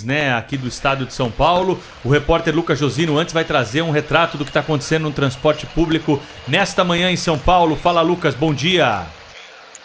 Né, aqui do estado de São Paulo. O repórter Lucas Josino antes vai trazer um retrato do que está acontecendo no transporte público nesta manhã em São Paulo. Fala, Lucas, bom dia.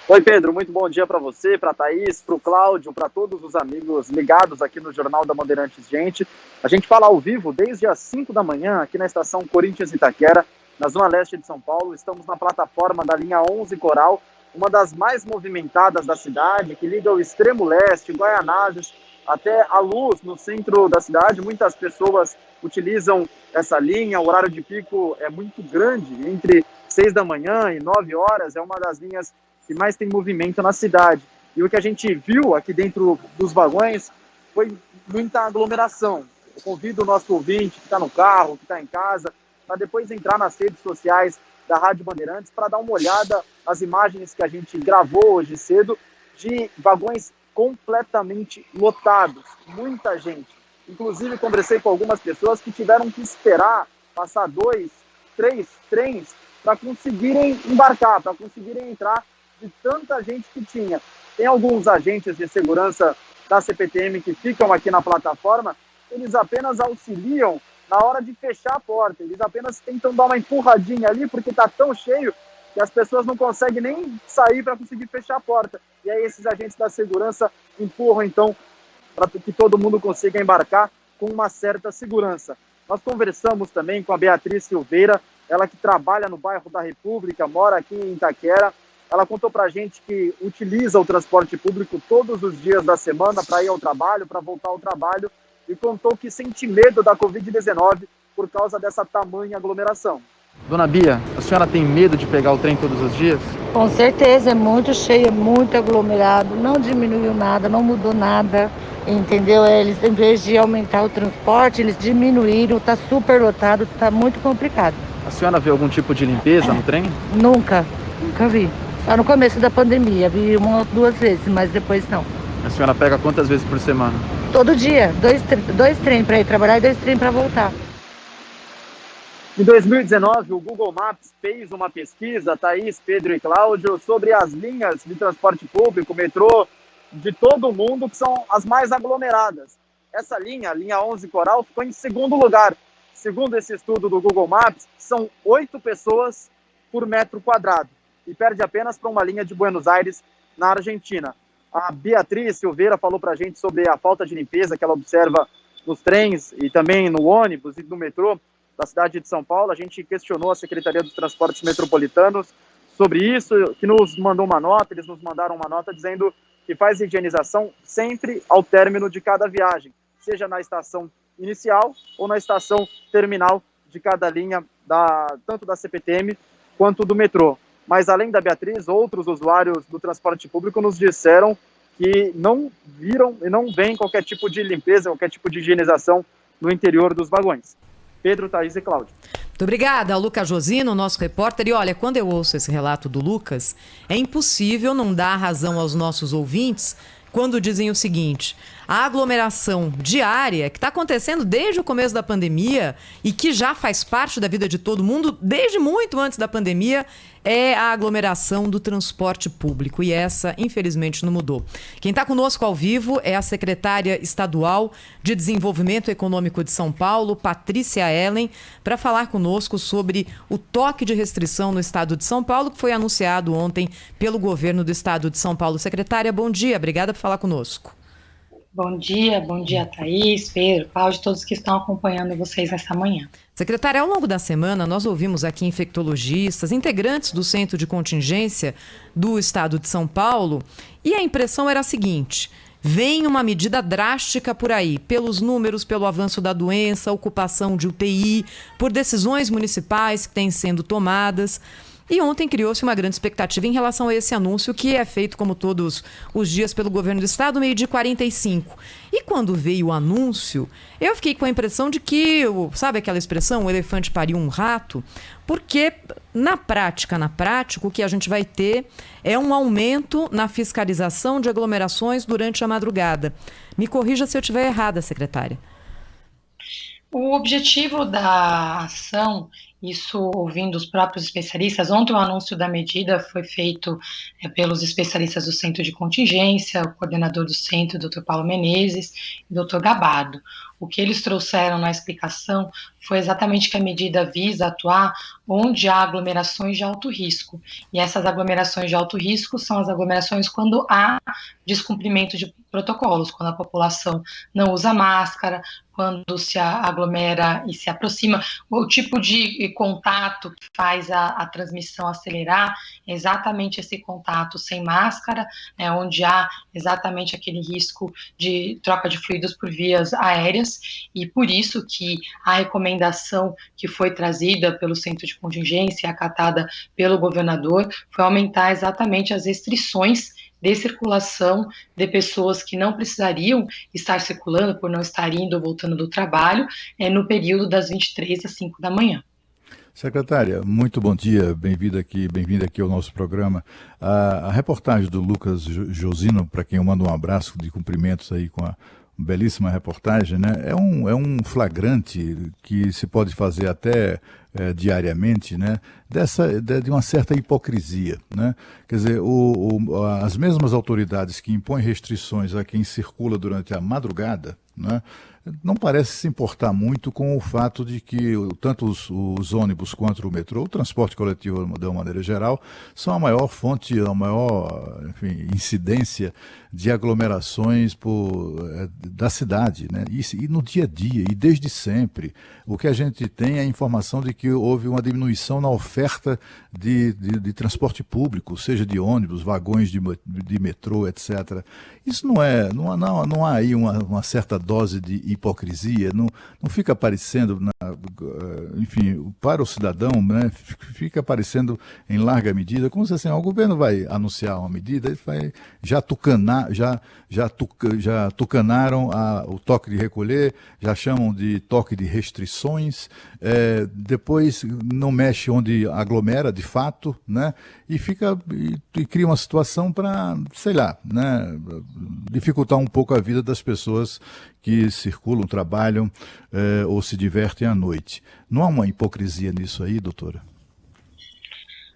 Oi, Pedro, muito bom dia para você, para a Thaís, para o Cláudio, para todos os amigos ligados aqui no Jornal da Bandeirantes. Gente, a gente fala ao vivo desde as 5 da manhã aqui na estação Corinthians Itaquera, na zona leste de São Paulo. Estamos na plataforma da linha 11 Coral, uma das mais movimentadas da cidade, que liga o extremo leste, Guaianazes, até a Luz, no centro da cidade. Muitas pessoas utilizam essa linha, o horário de pico é muito grande, entre 6 da manhã e 9 horas, é uma das linhas que mais tem movimento na cidade. E o que a gente viu aqui dentro dos vagões foi muita aglomeração. Eu convido o nosso ouvinte que está no carro, que está em casa, para depois entrar nas redes sociais da Rádio Bandeirantes para dar uma olhada nas imagens que a gente gravou hoje cedo de vagões completamente lotados, muita gente. Inclusive, conversei com algumas pessoas que tiveram que esperar passar 2, 3 trens para conseguirem embarcar, para conseguirem entrar, de tanta gente que tinha. Tem alguns agentes de segurança da CPTM que ficam aqui na plataforma, eles apenas auxiliam na hora de fechar a porta, eles apenas tentam dar uma empurradinha ali, porque está tão cheio que as pessoas não conseguem nem sair para conseguir fechar a porta. E aí esses agentes da segurança empurram, então, para que todo mundo consiga embarcar com uma certa segurança. Nós conversamos também com a Beatriz Silveira, ela que trabalha no bairro da República, mora aqui em Itaquera. Ela contou para a gente que utiliza o transporte público todos os dias da semana para ir ao trabalho, para voltar ao trabalho, e contou que sente medo da Covid-19 por causa dessa tamanha aglomeração. Dona Bia, a senhora tem medo de pegar o trem todos os dias? Com certeza, é muito cheio, é muito aglomerado, não diminuiu nada, não mudou nada, entendeu? Eles, em vez de aumentar o transporte, eles diminuíram, está super lotado, está muito complicado. A senhora vê algum tipo de limpeza no trem? Nunca vi. Só no começo da pandemia, vi 1 ou 2 vezes, mas depois não. A senhora pega quantas vezes por semana? Todo dia, 2 trens para ir trabalhar e 2 trens para voltar. Em 2019, o Google Maps fez uma pesquisa, Thaís, Pedro e Cláudio, sobre as linhas de transporte público, metrô, de todo o mundo, que são as mais aglomeradas. Essa linha, a linha 11 Coral, ficou em segundo lugar. Segundo esse estudo do Google Maps, são 8 pessoas por metro quadrado, e perde apenas para uma linha de Buenos Aires, na Argentina. A Beatriz Silveira falou para a gente sobre a falta de limpeza que ela observa nos trens e também no ônibus e no metrô da cidade de São Paulo. A gente questionou a Secretaria dos Transportes Metropolitanos sobre isso, que nos mandou uma nota, eles nos mandaram uma nota dizendo que faz higienização sempre ao término de cada viagem, seja na estação inicial ou na estação terminal de cada linha, tanto da CPTM quanto do metrô. Mas além da Beatriz, outros usuários do transporte público nos disseram que não viram e não veem qualquer tipo de limpeza, qualquer tipo de higienização no interior dos vagões. Pedro, Thaís e Cláudio. Muito obrigada ao Lucas Josino, nosso repórter. E olha, quando eu ouço esse relato do Lucas, é impossível não dar razão aos nossos ouvintes quando dizem o seguinte: a aglomeração diária, que está acontecendo desde o começo da pandemia e que já faz parte da vida de todo mundo desde muito antes da pandemia, é a aglomeração do transporte público. E essa, infelizmente, não mudou. Quem está conosco ao vivo é a secretária estadual de Desenvolvimento Econômico de São Paulo, Patrícia Ellen, para falar conosco sobre o toque de restrição no estado de São Paulo, que foi anunciado ontem pelo governo do estado de São Paulo. Secretária, bom dia. Obrigada por falar conosco. Bom dia, Thaís, Pedro, Cláudio, todos que estão acompanhando vocês nessa manhã. Secretária, ao longo da semana, nós ouvimos aqui infectologistas, integrantes do Centro de Contingência do Estado de São Paulo, e a impressão era a seguinte: vem uma medida drástica por aí, pelos números, pelo avanço da doença, ocupação de UTI, por decisões municipais que têm sendo tomadas. E ontem criou-se uma grande expectativa em relação a esse anúncio, que é feito, como todos os dias, pelo governo do estado, 12h45. E quando veio o anúncio, eu fiquei com a impressão de que, sabe aquela expressão, o elefante pariu um rato? Porque, na prática, o que a gente vai ter é um aumento na fiscalização de aglomerações durante a madrugada. Me corrija se eu estiver errada, secretária. O objetivo da ação isso ouvindo os próprios especialistas. Ontem o anúncio da medida foi feito pelos especialistas do Centro de Contingência, o coordenador do centro, Dr. Paulo Menezes e Dr. Gabardo. O que eles trouxeram na explicação foi exatamente que a medida visa atuar onde há aglomerações de alto risco. E essas aglomerações de alto risco são as aglomerações quando há descumprimento de protocolos, quando a população não usa máscara, quando se aglomera e se aproxima. O tipo de contato que faz a transmissão acelerar é exatamente esse contato sem máscara, onde há exatamente aquele risco de troca de fluidos por vias aéreas, e por isso que a recomendação que foi trazida pelo Centro de Contingência, acatada pelo governador, foi aumentar exatamente as restrições de circulação de pessoas que não precisariam estar circulando por não estar indo ou voltando do trabalho no período das 23 às 5 da manhã. Secretária, muito bom dia, bem-vinda aqui ao nosso programa. A reportagem do Lucas Josino, para quem eu mando um abraço de cumprimentos aí com a belíssima reportagem, né? É um flagrante que se pode fazer até diariamente, né? De uma certa hipocrisia, né? Quer dizer, as mesmas autoridades que impõem restrições a quem circula durante a madrugada, né, não parece se importar muito com o fato de que tanto os ônibus quanto o metrô, o transporte coletivo de uma maneira geral, são a maior fonte, a maior incidência de aglomerações da cidade, né? E no dia a dia, e desde sempre, o que a gente tem é a informação de que houve uma diminuição na oferta de transporte público, seja de ônibus, vagões de metrô, etc. Isso não há aí uma certa dose de hipocrisia, não fica aparecendo, enfim, para o cidadão, né, fica aparecendo em larga medida, como se assim, o governo vai anunciar uma medida, ele vai já tucanaram o toque de recolher, já chamam de toque de restrições, depois não mexe onde aglomera de fato, né, e cria uma situação para, sei lá, né, dificultar um pouco a vida das pessoas que circulam, trabalham ou se divertem à noite. Não há uma hipocrisia nisso aí, doutora?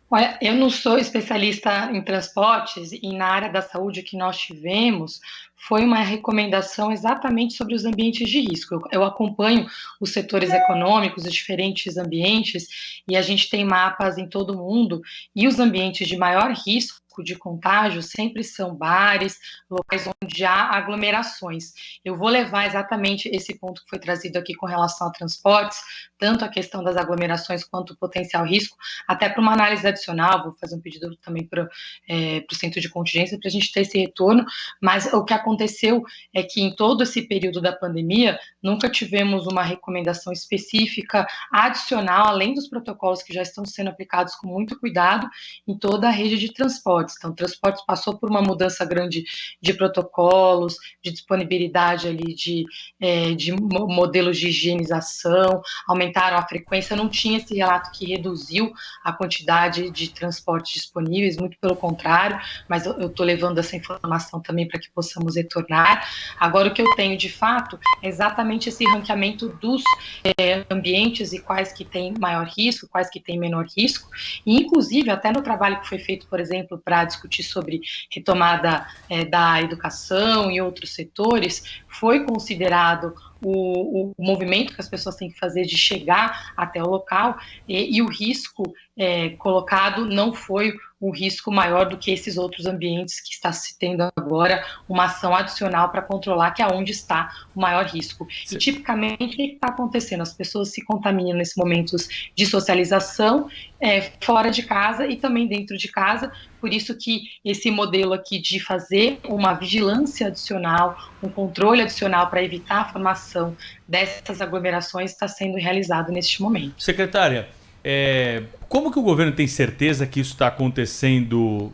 Olha, eu não sou especialista em transportes e na área da saúde que nós tivemos foi uma recomendação exatamente sobre os ambientes de risco. Eu acompanho os setores econômicos, os diferentes ambientes, e a gente tem mapas em todo o mundo, e os ambientes de maior risco de contágio sempre são bares, locais onde há aglomerações. Eu vou levar exatamente esse ponto que foi trazido aqui com relação a transportes, tanto a questão das aglomerações quanto o potencial risco, até para uma análise adicional. Vou fazer um pedido também para o Centro de Contingência para a gente ter esse retorno, mas o que aconteceu é que em todo esse período da pandemia, nunca tivemos uma recomendação específica adicional, além dos protocolos que já estão sendo aplicados com muito cuidado em toda a rede de transporte. Então, o transporte passou por uma mudança grande de protocolos, de disponibilidade ali de modelos de higienização, aumentaram a frequência, não tinha esse relato que reduziu a quantidade de transportes disponíveis, muito pelo contrário, mas eu estou levando essa informação também para que possamos retornar. Agora, o que eu tenho de fato é exatamente esse ranqueamento dos ambientes e quais que têm maior risco, quais que têm menor risco, e inclusive até no trabalho que foi feito, por exemplo, para discutir sobre retomada da educação e outros setores, foi considerado o movimento que as pessoas têm que fazer de chegar até o local, e o risco colocado não foi um risco maior do que esses outros ambientes que está se tendo agora uma ação adicional para controlar, que é onde está o maior risco. Sim. E tipicamente o que está acontecendo? As pessoas se contaminam nesses momentos de socialização, fora de casa e também dentro de casa, por isso que esse modelo aqui de fazer uma vigilância adicional, um controle adicional para evitar a formação dessas aglomerações está sendo realizado neste momento. Secretária, como que o governo tem certeza que isso está acontecendo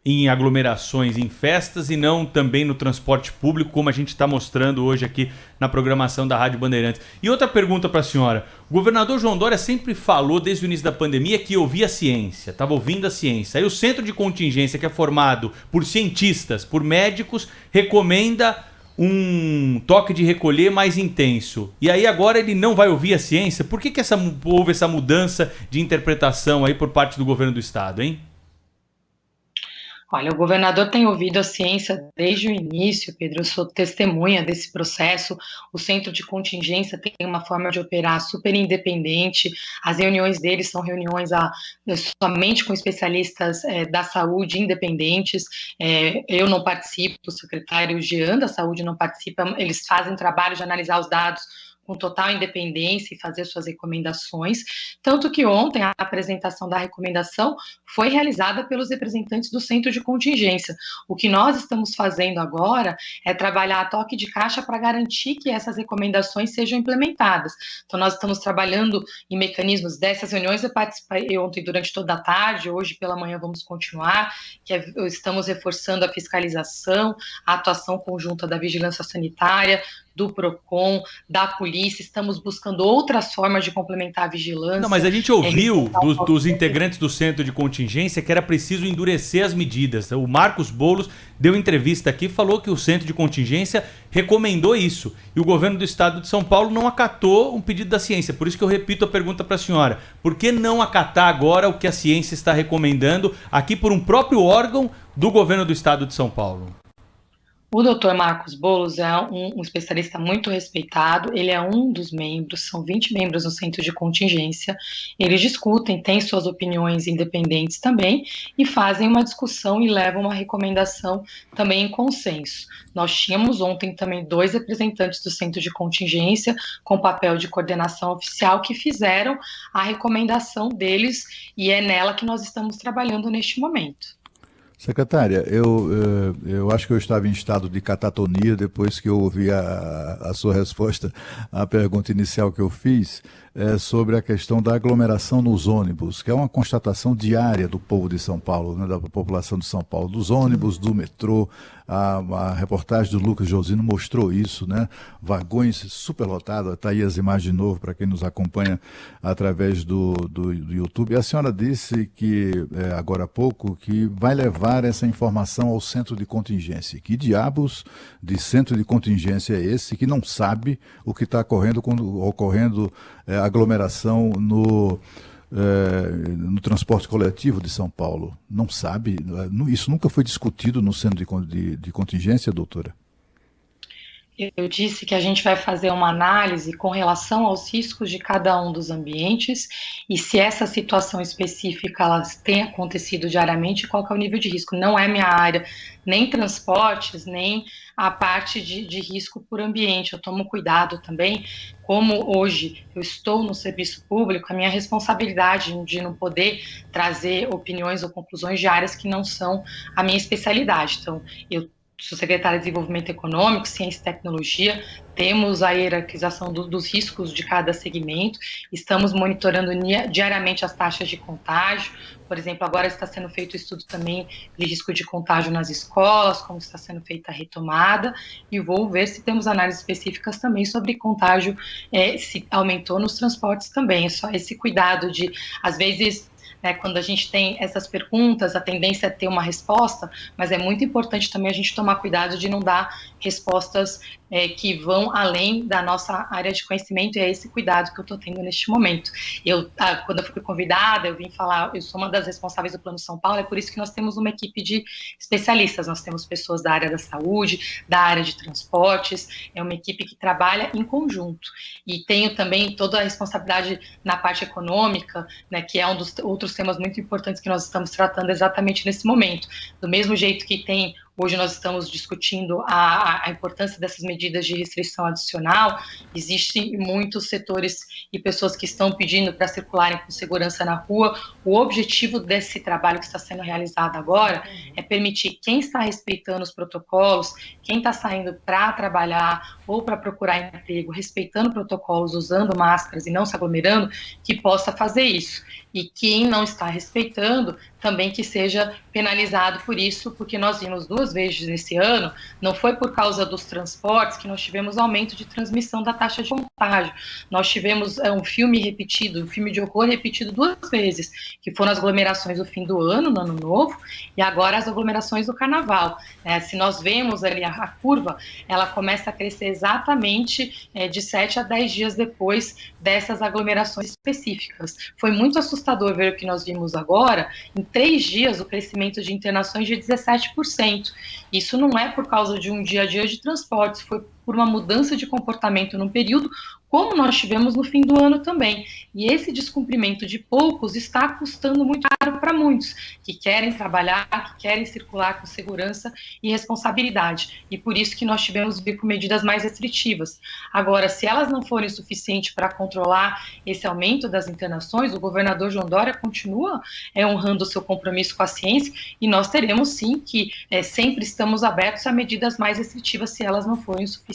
em aglomerações, em festas e não também no transporte público, como a gente está mostrando hoje aqui na programação da Rádio Bandeirantes? E outra pergunta para a senhora. O governador João Dória sempre falou desde o início da pandemia que ouvia a ciência, estava ouvindo a ciência. Aí o Centro de Contingência, que é formado por cientistas, por médicos, recomenda um toque de recolher mais intenso. E aí agora ele não vai ouvir a ciência? Por que houve essa mudança de interpretação aí por parte do governo do estado, hein? Olha, o governador tem ouvido a ciência desde o início, Pedro. Eu sou testemunha desse processo. O centro de contingência tem uma forma de operar super independente. As reuniões deles são reuniões somente com especialistas da saúde independentes. Eu não participo, o secretário Jean da Saúde não participa. Eles fazem trabalho de analisar os dados com total independência e fazer suas recomendações, tanto que ontem a apresentação da recomendação foi realizada pelos representantes do centro de contingência. O que nós estamos fazendo agora é trabalhar a toque de caixa para garantir que essas recomendações sejam implementadas. Então nós estamos trabalhando em mecanismos dessas reuniões, eu participei ontem durante toda a tarde, hoje pela manhã vamos continuar, estamos reforçando a fiscalização, a atuação conjunta da vigilância sanitária, do PROCON, da polícia, estamos buscando outras formas de complementar a vigilância. Não, mas a gente ouviu dos integrantes do centro de contingência que era preciso endurecer as medidas. O Marcos Boulos deu entrevista aqui e falou que o centro de contingência recomendou isso. E o governo do estado de São Paulo não acatou um pedido da ciência. Por isso que eu repito a pergunta para a senhora. Por que não acatar agora o que a ciência está recomendando aqui por um próprio órgão do governo do estado de São Paulo? O Dr. Marcos Boulos é um especialista muito respeitado, ele é um dos membros, são 20 membros no centro de contingência, eles discutem, têm suas opiniões independentes também e fazem uma discussão e levam uma recomendação também em consenso. Nós tínhamos ontem também 2 representantes do centro de contingência com papel de coordenação oficial que fizeram a recomendação deles e é nela que nós estamos trabalhando neste momento. Secretária, eu acho que eu estava em estado de catatonia depois que eu ouvi a sua resposta à pergunta inicial que eu fiz sobre a questão da aglomeração nos ônibus, que é uma constatação diária do povo de São Paulo, né, da população de São Paulo, dos ônibus, do metrô. A reportagem do Lucas Josino mostrou isso, né? Vagões superlotados, está aí as imagens de novo para quem nos acompanha através do YouTube. E a senhora disse que, agora há pouco, que vai levar essa informação ao centro de contingência. Que diabos de centro de contingência é esse que não sabe o que está ocorrendo aglomeração no transporte coletivo de São Paulo? Não sabe? Isso nunca foi discutido no centro de contingência, doutora? Eu disse que a gente vai fazer uma análise com relação aos riscos de cada um dos ambientes e se essa situação específica ela tem acontecido diariamente, qual que é o nível de risco. Não é minha área, nem transportes, nem a parte de risco por ambiente. Eu tomo cuidado também, como hoje eu estou no serviço público, a minha responsabilidade de não poder trazer opiniões ou conclusões de áreas que não são a minha especialidade. Então, eu sou secretária de Desenvolvimento Econômico, Ciência e Tecnologia, temos a hierarquização dos riscos de cada segmento, estamos monitorando diariamente as taxas de contágio, por exemplo, agora está sendo feito estudo também de risco de contágio nas escolas, como está sendo feita a retomada, e vou ver se temos análises específicas também sobre contágio, se aumentou nos transportes também, é só esse cuidado de, às vezes, quando a gente tem essas perguntas, a tendência é ter uma resposta, mas é muito importante também a gente tomar cuidado de não dar respostas que vão além da nossa área de conhecimento, e é esse cuidado que eu estou tendo neste momento. Quando eu fui convidada, eu vim falar, eu sou uma das responsáveis do Plano São Paulo, é por isso que nós temos uma equipe de especialistas, nós temos pessoas da área da saúde, da área de transportes, é uma equipe que trabalha em conjunto, e tenho também toda a responsabilidade na parte econômica, né, que é um dos outros temas muito importantes que nós estamos tratando exatamente nesse momento. Do mesmo jeito que hoje nós estamos discutindo a importância dessas medidas de restrição adicional, existem muitos setores e pessoas que estão pedindo para circularem com segurança na rua. O objetivo desse trabalho que está sendo realizado agora é permitir quem está respeitando os protocolos, quem está saindo para trabalhar ou para procurar emprego, respeitando protocolos, usando máscaras e não se aglomerando, que possa fazer isso. E quem não está respeitando, também que seja penalizado por isso, porque nós vimos 2 vezes nesse ano, não foi por causa dos transportes que nós tivemos aumento de transmissão da taxa de contágio. Nós tivemos um filme de horror repetido 2 vezes, que foram as aglomerações do fim do ano, no Ano Novo, e agora as aglomerações do Carnaval. Se nós vemos ali a curva, ela começa a crescer exatamente de 7 a 10 dias depois dessas aglomerações específicas. Foi muito assustador ver o que nós vimos agora. Em 3 dias, o crescimento de internações de 17%. Isso não é por causa de um dia a dia de transportes, foi por uma mudança de comportamento num período, como nós tivemos no fim do ano também. E esse descumprimento de poucos está custando muito caro para muitos, que querem trabalhar, que querem circular com segurança e responsabilidade. E por isso que nós tivemos que vir com medidas mais restritivas. Agora, se elas não forem suficientes para controlar esse aumento das internações, o governador João Dória continua honrando o seu compromisso com a ciência, e nós teremos sim que sempre estamos abertos a medidas mais restritivas se elas não forem suficientes.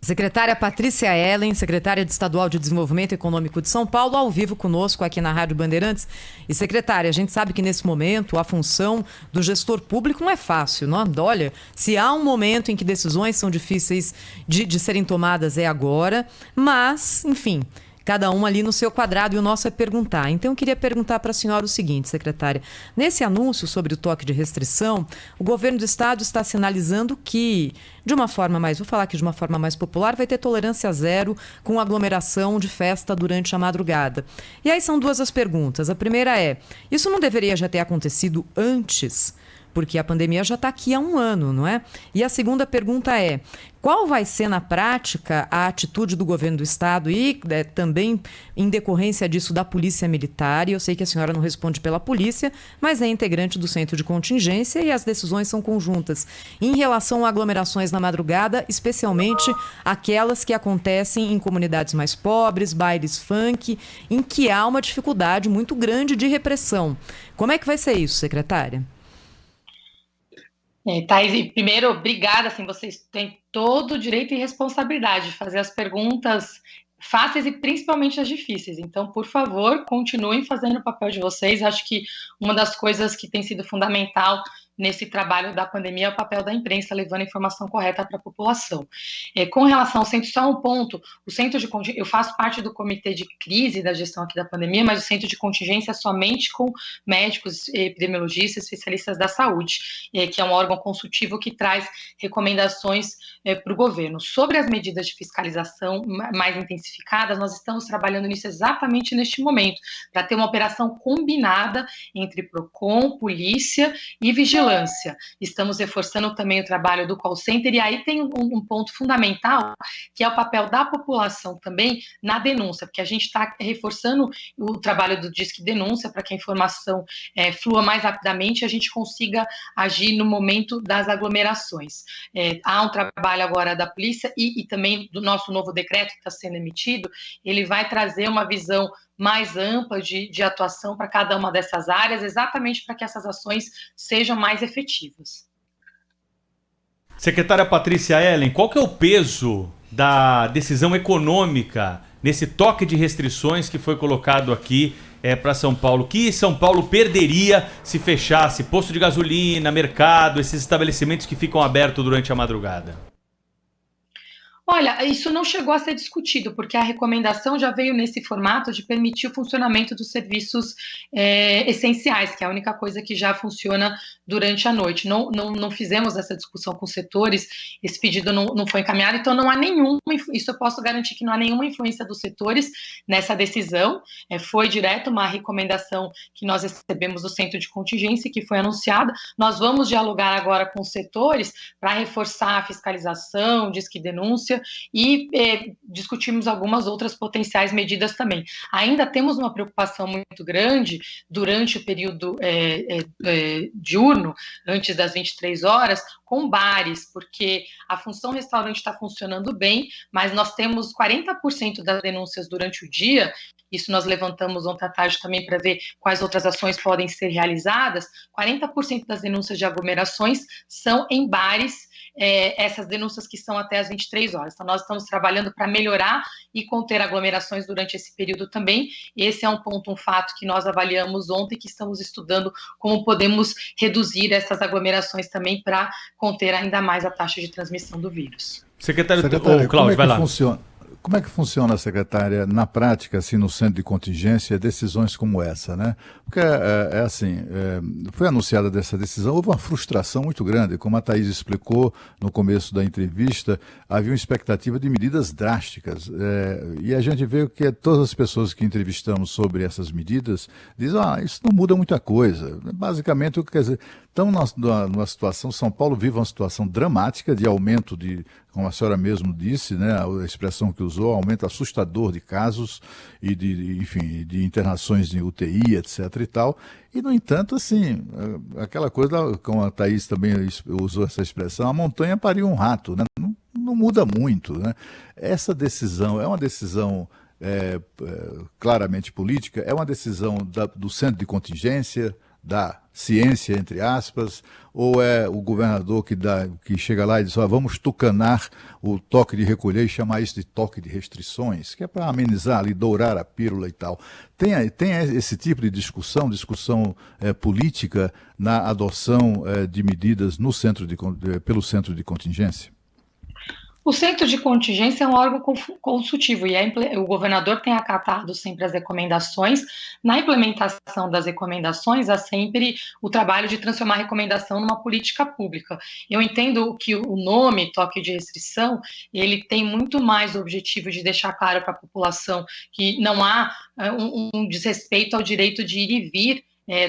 Secretária Patrícia Ellen, secretária de Estadual de Desenvolvimento Econômico de São Paulo, ao vivo conosco aqui na Rádio Bandeirantes. E secretária, a gente sabe que nesse momento a função do gestor público não é fácil, não? Olha, se há um momento em que decisões são difíceis de serem tomadas é agora, mas, enfim, cada um ali no seu quadrado, e o nosso é perguntar. Então, eu queria perguntar para a senhora o seguinte, secretária. Nesse anúncio sobre o toque de restrição, o governo do estado está sinalizando que, vou falar aqui de uma forma mais popular, vai ter tolerância zero com aglomeração de festa durante a madrugada. E aí são 2 as perguntas. A primeira é, isso não deveria já ter acontecido antes? Porque a pandemia já está aqui há 1 ano, não é? E a segunda pergunta é, qual vai ser na prática a atitude do governo do estado e também em decorrência disso da polícia militar? E eu sei que a senhora não responde pela polícia, mas é integrante do centro de contingência e as decisões são conjuntas. Em relação a aglomerações na madrugada, especialmente aquelas que acontecem em comunidades mais pobres, bailes funk, em que há uma dificuldade muito grande de repressão. Como é que vai ser isso, secretária? Thaís, primeiro, obrigada, assim, vocês têm todo o direito e responsabilidade de fazer as perguntas fáceis e principalmente as difíceis. Então, por favor, continuem fazendo o papel de vocês. Acho que uma das coisas que tem sido fundamental nesse trabalho da pandemia é o papel da imprensa, levando a informação correta para a população. Com relação ao centro, só um ponto, o centro de contingência, eu faço parte do comitê de crise da gestão aqui da pandemia, mas o centro de contingência é somente com médicos, epidemiologistas, especialistas da saúde, que é um órgão consultivo que traz recomendações para o governo. Sobre as medidas de fiscalização mais intensificadas, nós estamos trabalhando nisso exatamente neste momento, para ter uma operação combinada entre PROCON, polícia e vigilância. Estamos reforçando também o trabalho do call center, e aí tem um ponto fundamental, que é o papel da população também na denúncia, porque a gente está reforçando o trabalho do Disque Denúncia para que a informação flua mais rapidamente e a gente consiga agir no momento das aglomerações. Há um trabalho agora da polícia e também do nosso novo decreto que está sendo emitido, ele vai trazer uma visão mais ampla de atuação para cada uma dessas áreas, exatamente para que essas ações sejam mais efetivas. Secretária Patrícia Ellen, qual que é o peso da decisão econômica nesse toque de restrições que foi colocado aqui para São Paulo? Que São Paulo perderia se fechasse posto de gasolina, mercado, esses estabelecimentos que ficam abertos durante a madrugada? Olha, isso não chegou a ser discutido, porque a recomendação já veio nesse formato de permitir o funcionamento dos serviços essenciais, que é a única coisa que já funciona durante a noite. Não fizemos essa discussão com os setores, esse pedido não foi encaminhado, então não há isso eu posso garantir que não há nenhuma influência dos setores nessa decisão. Foi direto uma recomendação que nós recebemos do centro de contingência, que foi anunciada. Nós vamos dialogar agora com os setores para reforçar a fiscalização, Disque Denúncia, e discutimos algumas outras potenciais medidas também. Ainda temos uma preocupação muito grande durante o período diurno, antes das 23 horas, com bares, porque a função restaurante está funcionando bem, mas nós temos 40% das denúncias durante o dia isso nós levantamos ontem à tarde também para ver quais outras ações podem ser realizadas, 40% das denúncias de aglomerações são em bares, essas denúncias que são até às 23 horas. Então, nós estamos trabalhando para melhorar e conter aglomerações durante esse período também. Esse é um fato que nós avaliamos ontem, que estamos estudando como podemos reduzir essas aglomerações também para conter ainda mais a taxa de transmissão do vírus. Secretário Cláudio, vai lá. Como é que funciona, secretária, na prática, assim, no centro de contingência, decisões como essa, né? Porque foi anunciada dessa decisão, houve uma frustração muito grande, como a Thaís explicou no começo da entrevista, havia uma expectativa de medidas drásticas, e a gente vê que todas as pessoas que entrevistamos sobre essas medidas dizem, isso não muda muita coisa. Basicamente, quer dizer, estamos numa situação, São Paulo vive uma situação dramática de aumento como a senhora mesmo disse, né, a expressão que usou, aumento assustador de casos e de internações em UTI, etc. e tal. E, no entanto, assim, aquela coisa, como a Thaís também usou essa expressão, a montanha pariu um rato, né? Não muda muito, né? Essa decisão é uma decisão claramente política, é uma decisão do centro de contingência, da ciência, entre aspas, ou é o governador que chega lá e diz, vamos tucanar o toque de recolher e chamar isso de toque de restrições, que é para amenizar ali, dourar a pílula e tal. Tem esse tipo de discussão política na adoção de medidas pelo centro de contingência? O centro de contingência é um órgão consultivo e o governador tem acatado sempre as recomendações. Na implementação das recomendações, há sempre o trabalho de transformar a recomendação numa política pública. Eu entendo que o nome toque de restrição, ele tem muito mais o objetivo de deixar claro para a população que não há um desrespeito ao direito de ir e vir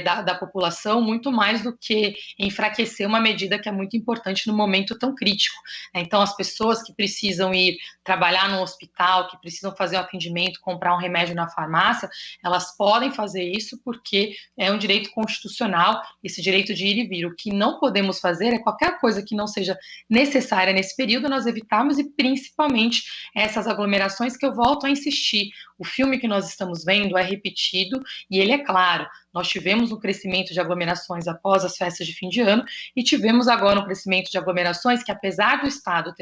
da população, muito mais do que enfraquecer uma medida que é muito importante no momento tão crítico. Então, as pessoas que precisam ir trabalhar no hospital, que precisam fazer um atendimento, comprar um remédio na farmácia, elas podem fazer isso porque é um direito constitucional, esse direito de ir e vir. O que não podemos fazer é qualquer coisa que não seja necessária nesse período, nós evitarmos, e principalmente essas aglomerações que eu volto a insistir. O filme que nós estamos vendo é repetido e ele é claro. Nós tivemos um crescimento de aglomerações após as festas de fim de ano e tivemos agora um crescimento de aglomerações que, apesar do Estado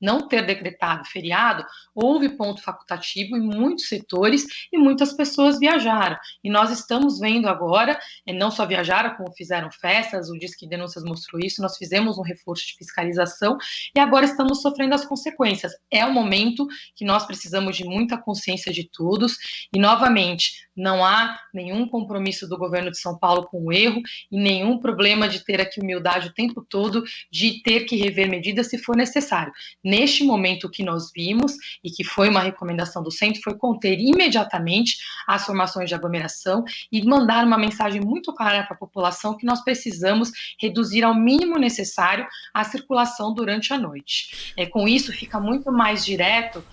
não ter decretado feriado, houve ponto facultativo em muitos setores e muitas pessoas viajaram. E nós estamos vendo agora, não só viajaram, como fizeram festas, o Disque Denúncias mostrou isso, nós fizemos um reforço de fiscalização e agora estamos sofrendo as consequências. É um momento que nós precisamos de muita consciência de todos e, novamente, não há nenhum compromisso do governo de São Paulo com o erro e nenhum problema de ter aqui humildade o tempo todo de ter que rever medidas se for necessário. Neste momento, o que nós vimos e que foi uma recomendação do centro foi conter imediatamente as formações de aglomeração e mandar uma mensagem muito clara para a população que nós precisamos reduzir ao mínimo necessário a circulação durante a noite. Com isso, fica muito mais direto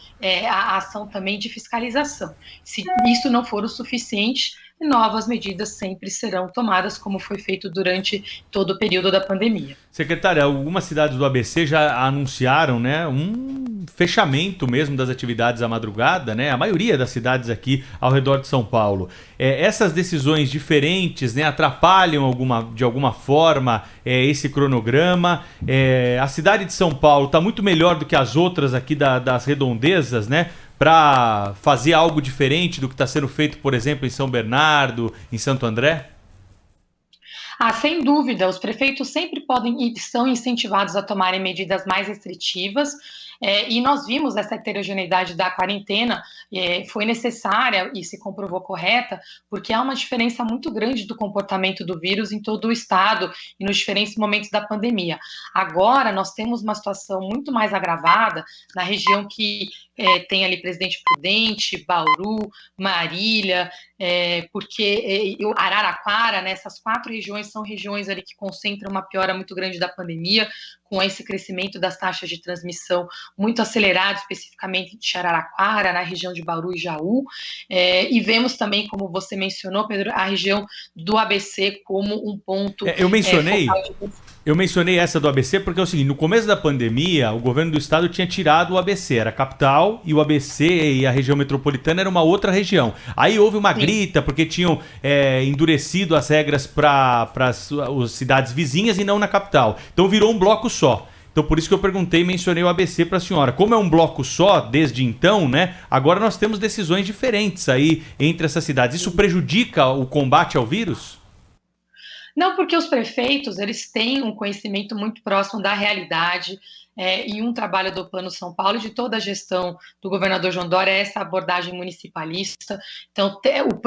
a ação também de fiscalização. Se isso não for o suficiente, novas medidas sempre serão tomadas, como foi feito durante todo o período da pandemia. Secretária, algumas cidades do ABC já anunciaram, né, um fechamento mesmo das atividades à madrugada, né, a maioria das cidades aqui ao redor de São Paulo. Essas decisões diferentes, né, atrapalham de alguma forma esse cronograma? A cidade de São Paulo está muito melhor do que as outras aqui das redondezas, né, para fazer algo diferente do que está sendo feito, por exemplo, em São Bernardo, em Santo André? Sem dúvida, os prefeitos sempre podem e estão incentivados a tomarem medidas mais restritivas, e nós vimos essa heterogeneidade da quarentena, foi necessária e se comprovou correta, porque há uma diferença muito grande do comportamento do vírus em todo o estado e nos diferentes momentos da pandemia. Agora, nós temos uma situação muito mais agravada na região que tem ali Presidente Prudente, Bauru, Marília, porque Araraquara, né, essas 4 regiões são regiões ali que concentram uma piora muito grande da pandemia, com esse crescimento das taxas de transmissão muito acelerado, especificamente de Araraquara, na região de Bauru e Jaú, e vemos também, como você mencionou, Pedro, a região do ABC como um ponto... Eu mencionei... Eu mencionei essa do ABC porque é o seguinte, no começo da pandemia, o governo do estado tinha tirado o ABC, era a capital, e o ABC e a região metropolitana era uma outra região. Aí houve uma grita porque tinham endurecido as regras para as cidades vizinhas e não na capital. Então virou um bloco só. Então por isso que eu perguntei e mencionei o ABC para a senhora. Como é um bloco só desde então, né? Agora nós temos decisões diferentes aí entre essas cidades. Isso prejudica o combate ao vírus? Não, porque os prefeitos, eles têm um conhecimento muito próximo da realidade e um trabalho do Plano São Paulo e de toda a gestão do governador João Dória é essa abordagem municipalista. Então,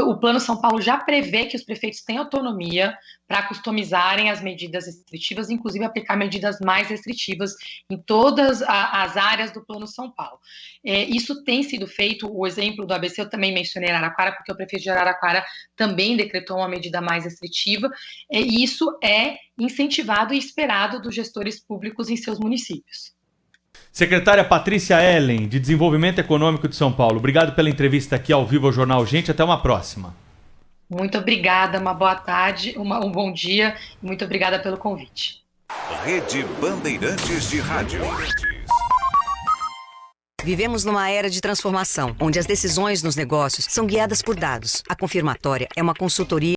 o Plano São Paulo já prevê que os prefeitos têm autonomia para customizarem as medidas restritivas, inclusive aplicar medidas mais restritivas em todas as áreas do Plano São Paulo. Isso tem sido feito, o exemplo do ABC eu também mencionei em Araraquara, porque o prefeito de Araraquara também decretou uma medida mais restritiva, e isso é incentivado e esperado dos gestores públicos em seus municípios. Secretária Patrícia Ellen, de Desenvolvimento Econômico de São Paulo, obrigado pela entrevista aqui ao vivo ao Jornal Gente, até uma próxima. Muito obrigada, uma boa tarde, um bom dia e muito obrigada pelo convite. Rede Bandeirantes de Rádio. Vivemos numa era de transformação, onde as decisões nos negócios são guiadas por dados. A Confirmatória é uma consultoria